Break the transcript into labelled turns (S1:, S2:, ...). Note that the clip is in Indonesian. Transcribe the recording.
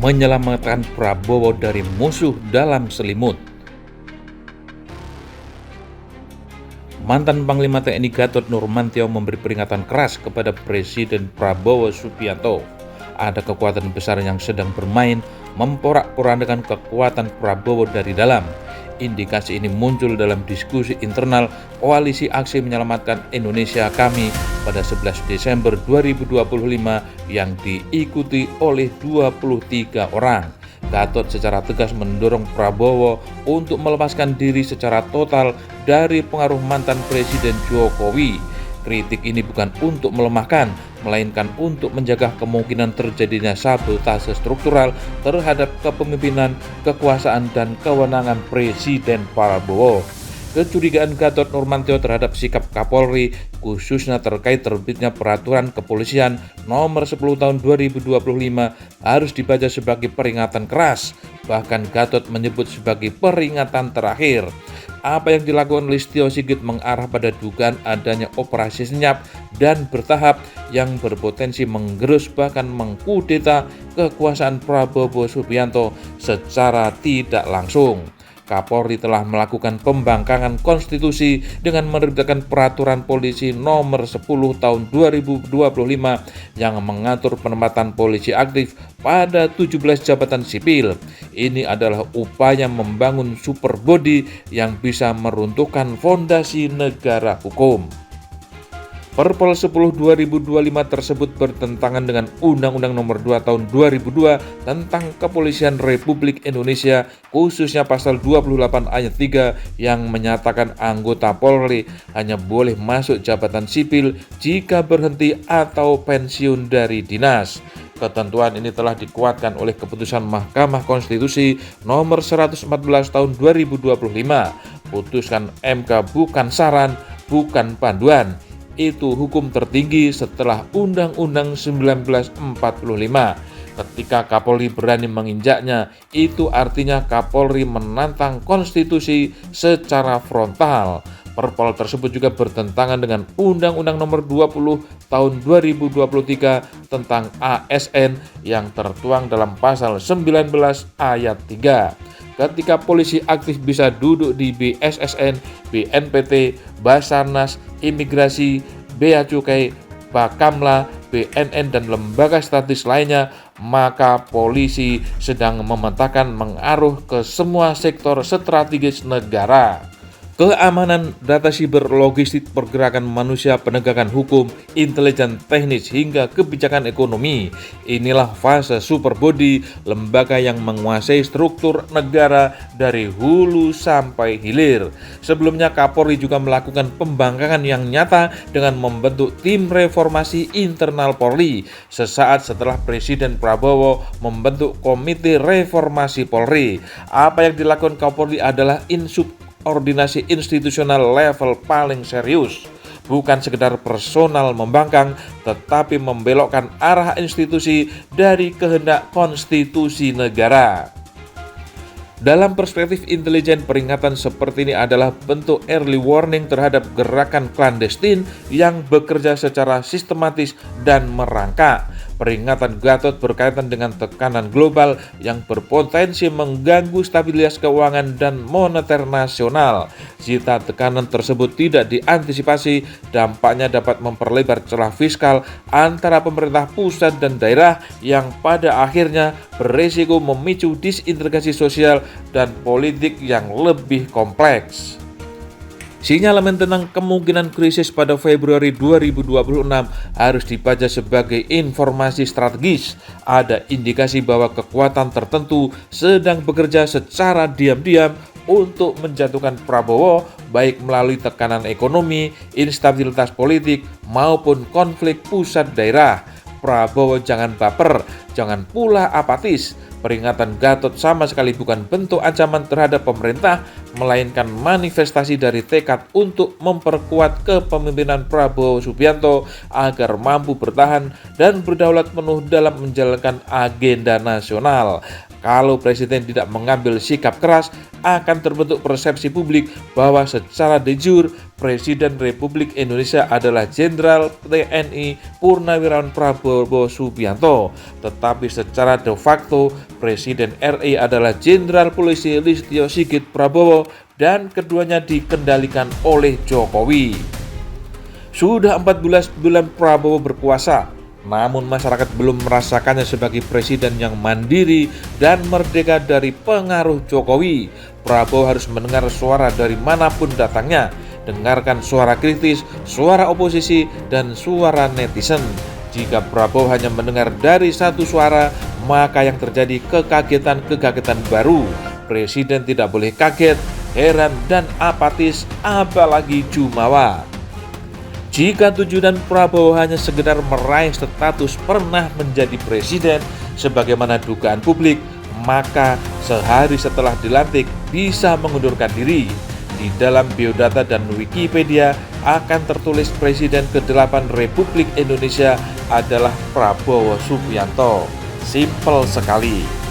S1: menyelamatkan Prabowo dari musuh dalam selimut. Mantan Panglima TNI Gatot Nurmantio memberi peringatan keras kepada Presiden Prabowo Subianto. Ada kekuatan besar yang sedang bermain memporak-porandakan kekuatan Prabowo dari dalam. Indikasi ini muncul dalam diskusi internal Koalisi Aksi Menyelamatkan Indonesia Kami pada 11 Desember 2025 yang diikuti oleh 23 orang. Gatot secara tegas mendorong Prabowo untuk melepaskan diri secara total dari pengaruh mantan Presiden Jokowi. Kritik ini bukan untuk melemahkan, melainkan untuk mencegah kemungkinan terjadinya sabotase struktural terhadap kepemimpinan, kekuasaan, dan kewenangan Presiden Prabowo. Kecurigaan Gatot Nurmantio terhadap sikap Kapolri, khususnya terkait terbitnya peraturan kepolisian nomor 10 tahun 2025 harus dibaca sebagai peringatan keras. Bahkan Gatot menyebut sebagai peringatan terakhir. Apa yang dilakukan Listio Sigit mengarah pada dugaan adanya operasi senyap dan bertahap yang berpotensi menggerus bahkan mengkudeta kekuasaan Prabowo Subianto secara tidak langsung. Kapolri telah melakukan pembangkangan konstitusi dengan menerbitkan peraturan polisi nomor 10 tahun 2025 yang mengatur penempatan polisi aktif pada 17 jabatan sipil. Ini adalah upaya membangun super body yang bisa meruntuhkan fondasi negara hukum. Perpol 10 2025 tersebut bertentangan dengan Undang-Undang Nomor 2 Tahun 2002 tentang Kepolisian Republik Indonesia, khususnya pasal 28 ayat 3 yang menyatakan anggota Polri hanya boleh masuk jabatan sipil jika berhenti atau pensiun dari dinas. Ketentuan ini telah dikuatkan oleh keputusan Mahkamah Konstitusi nomor 114 tahun 2025. Putuskan MK bukan saran, bukan panduan. Itu hukum tertinggi setelah Undang-Undang 1945. Ketika Kapolri berani menginjaknya, itu artinya Kapolri menantang konstitusi secara frontal. Perpol tersebut juga bertentangan dengan Undang-Undang Nomor 20 Tahun 2023 tentang ASN yang tertuang dalam pasal 19 ayat 3. Ketika polisi aktif bisa duduk di BSSN, BNPT, Basarnas, Imigrasi, Bea Cukai, Bakamla, BNN, dan lembaga statis lainnya, maka polisi sedang memetakan mengaruh ke semua sektor strategis negara. Keamanan data siber, logistik, pergerakan manusia, penegakan hukum, intelijen teknis, hingga kebijakan ekonomi. Inilah fase super body, lembaga yang menguasai struktur negara dari hulu sampai hilir. Sebelumnya Kapolri juga melakukan pembangkangan yang nyata dengan membentuk tim reformasi internal Polri sesaat setelah Presiden Prabowo membentuk Komite Reformasi Polri. Apa yang dilakukan Kapolri adalah koordinasi institusional level paling serius, bukan sekedar personal membangkang, tetapi membelokkan arah institusi dari kehendak konstitusi negara. Dalam perspektif intelijen, peringatan seperti ini adalah bentuk early warning terhadap gerakan klandestin yang bekerja secara sistematis dan merangkak. Peringatan Gatot berkaitan dengan tekanan global yang berpotensi mengganggu stabilitas keuangan dan moneter nasional. Jika tekanan tersebut tidak diantisipasi, dampaknya dapat memperlebar celah fiskal antara pemerintah pusat dan daerah yang pada akhirnya beresiko memicu disintegrasi sosial dan politik yang lebih kompleks. Sinyalemen tentang kemungkinan krisis pada Februari 2026 harus dibaca sebagai informasi strategis. Ada indikasi bahwa kekuatan tertentu sedang bekerja secara diam-diam untuk menjatuhkan Prabowo, baik melalui tekanan ekonomi, instabilitas politik, maupun konflik pusat daerah. Prabowo jangan baper, jangan pula apatis. Peringatan Gatot sama sekali bukan bentuk ancaman terhadap pemerintah, melainkan manifestasi dari tekad untuk memperkuat kepemimpinan Prabowo Subianto agar mampu bertahan dan berdaulat penuh dalam menjalankan agenda nasional. Kalau Presiden tidak mengambil sikap keras, akan terbentuk persepsi publik bahwa secara de jure Presiden Republik Indonesia adalah Jenderal TNI Purnawirawan Prabowo Subianto. Tetapi tetapi secara de facto Presiden RI adalah Jenderal Polisi Listio Sigit Prabowo dan keduanya dikendalikan oleh Jokowi. Sudah 14 bulan Prabowo berkuasa, namun masyarakat belum merasakannya sebagai presiden yang mandiri dan merdeka dari pengaruh Jokowi. Prabowo harus mendengar suara dari manapun datangnya, dengarkan suara kritis, suara oposisi, dan suara netizen. Jika Prabowo hanya mendengar dari satu suara, maka yang terjadi kekagetan-kekagetan baru. Presiden tidak boleh kaget, heran, dan apatis, apalagi jumawa. Jika tujuan Prabowo hanya sekedar meraih status pernah menjadi presiden sebagaimana dugaan publik, maka sehari setelah dilantik bisa mengundurkan diri. Di dalam biodata dan Wikipedia akan tertulis Presiden ke-8 Republik Indonesia adalah Prabowo Subianto. Simpel sekali.